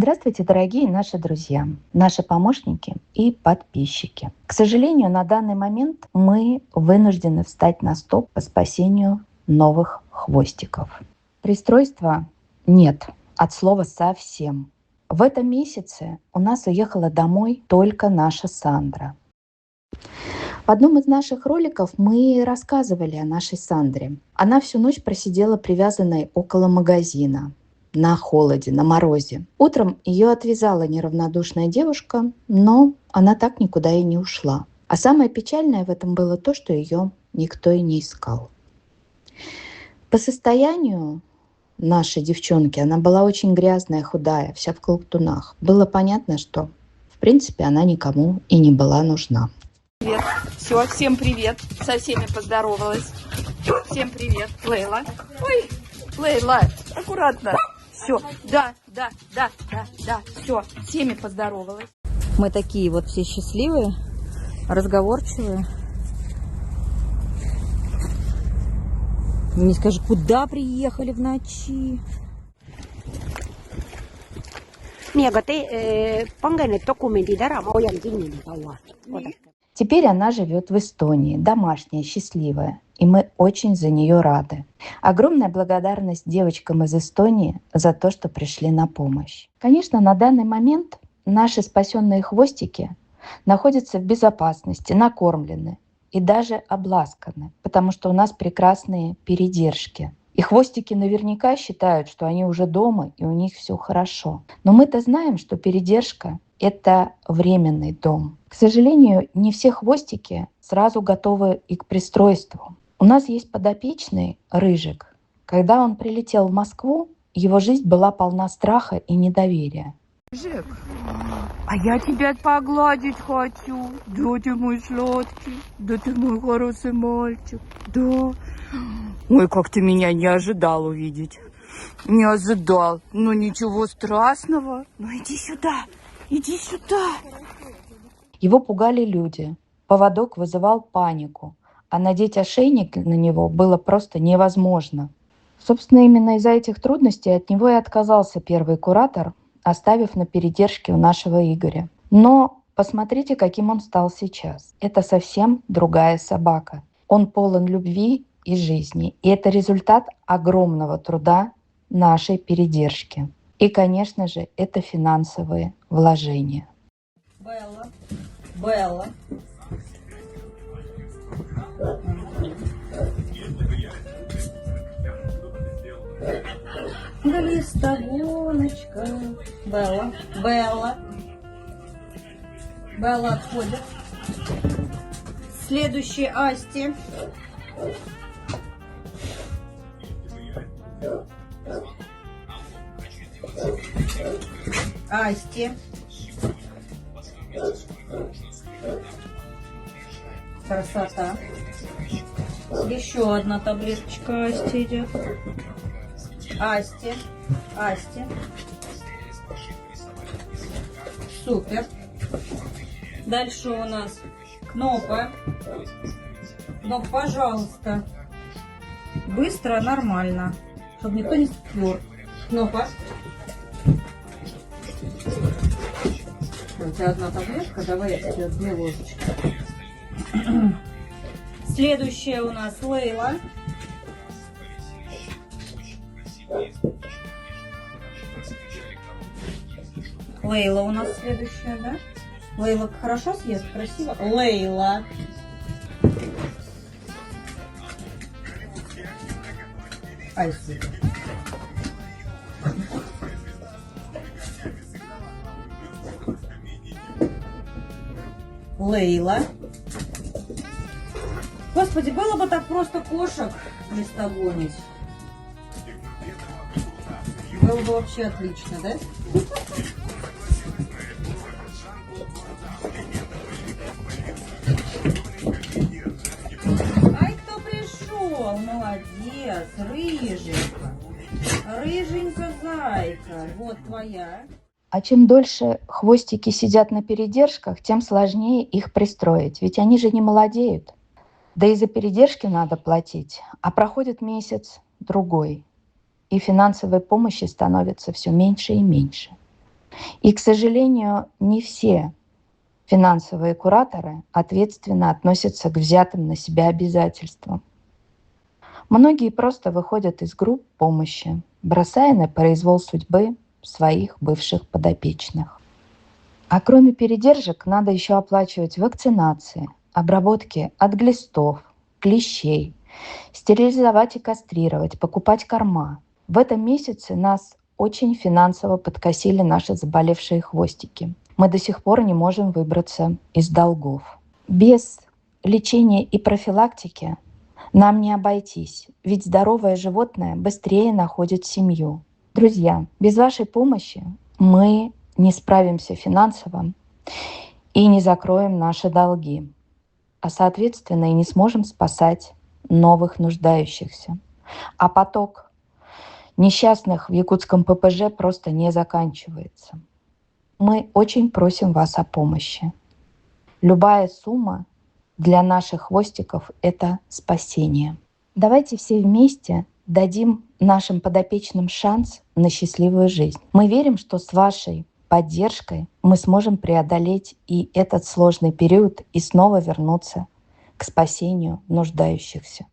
Здравствуйте, дорогие наши друзья, наши помощники и подписчики. К сожалению, на данный момент мы вынуждены встать на стоп по спасению новых хвостиков. Пристройства нет, от слова совсем. В этом месяце у нас уехала домой только наша Сандра. В одном из наших роликов мы рассказывали о нашей Сандре. Она всю ночь просидела привязанной около магазина, на холоде, на морозе. Утром ее отвязала неравнодушная девушка, но она так никуда и не ушла. А самое печальное в этом было то, что ее никто и не искал. По состоянию нашей девчонки она была очень грязная, худая, вся в колтунах. Было понятно, что в принципе она никому и не была нужна. Привет. Все, всем привет. Со всеми поздоровалась. Всем привет. Лейла. Ой, Лейла, аккуратно. Все, да, все, всеми поздоровалась. Мы такие вот все счастливые, разговорчивые. Не скажи, куда приехали в ночи? Теперь она живет в Эстонии, домашняя, счастливая, и мы очень за нее рады. Огромная благодарность девочкам из Эстонии за то, что пришли на помощь. Конечно, на данный момент наши спасенные хвостики находятся в безопасности, накормлены и даже обласканы, потому что у нас прекрасные передержки. И хвостики наверняка считают, что они уже дома и у них все хорошо. Но мы-то знаем, что передержка – это временный дом. К сожалению, не все хвостики сразу готовы и к пристройству. У нас есть подопечный Рыжик. Когда он прилетел в Москву, его жизнь была полна страха и недоверия. Рыжик, а я тебя погладить хочу. Да ты мой сладкий, да ты мой хороший мальчик, да. Ой, как ты меня не ожидал увидеть. Не ожидал. Ну ничего страшного. Ну иди сюда, иди сюда. Его пугали люди. Поводок вызывал панику, а надеть ошейник на него было просто невозможно. Собственно, именно из-за этих трудностей от него и отказался первый куратор, оставив на передержке у нашего Игоря. Но посмотрите, каким он стал сейчас. Это совсем другая собака. Он полон любви и жизни. И это результат огромного труда нашей передержки. И, конечно же, это финансовые вложения. Белла. Листовоночка. Белла. Белла отходит. Следующий Асти. Красота. Еще одна таблеточка Асти идет. Асти. Супер. Дальше у нас Кнопа. Кноп, пожалуйста. Быстро, нормально. Чтобы никто не спер. Кнопа. У тебя одна таблетка, давай я тебе 2 ложечки. Следующая у нас Лейла. Лейла у нас следующая, да? Лейла хорошо съест, красиво. Лейла. Ай, супер. Лейла. Господи, было бы так просто кошек листогонить. Было бы вообще отлично, да? Ай, кто пришел? Молодец, рыженька. Рыженька, зайка. Вот твоя. А чем дольше хвостики сидят на передержках, тем сложнее их пристроить, ведь они же не молодеют. Да и за передержки надо платить, а проходит месяц, другой, и финансовой помощи становится все меньше и меньше. И, к сожалению, не все финансовые кураторы ответственно относятся к взятым на себя обязательствам. Многие просто выходят из групп помощи, бросая на произвол судьбы своих бывших подопечных. А кроме передержек надо еще оплачивать вакцинации, обработки от глистов, клещей, стерилизовать и кастрировать, покупать корма. В этом месяце нас очень финансово подкосили наши заболевшие хвостики. Мы до сих пор не можем выбраться из долгов. Без лечения и профилактики нам не обойтись, ведь здоровое животное быстрее находит семью. Друзья, без вашей помощи мы не справимся финансово и не закроем наши долги, а соответственно и не сможем спасать новых нуждающихся. А поток несчастных в якутском ППЖ просто не заканчивается. Мы очень просим вас о помощи. Любая сумма для наших хвостиков — это спасение. Давайте все вместе дадим нашим подопечным шанс на счастливую жизнь. Мы верим, что с вашей поддержкой мы сможем преодолеть и этот сложный период и снова вернуться к спасению нуждающихся.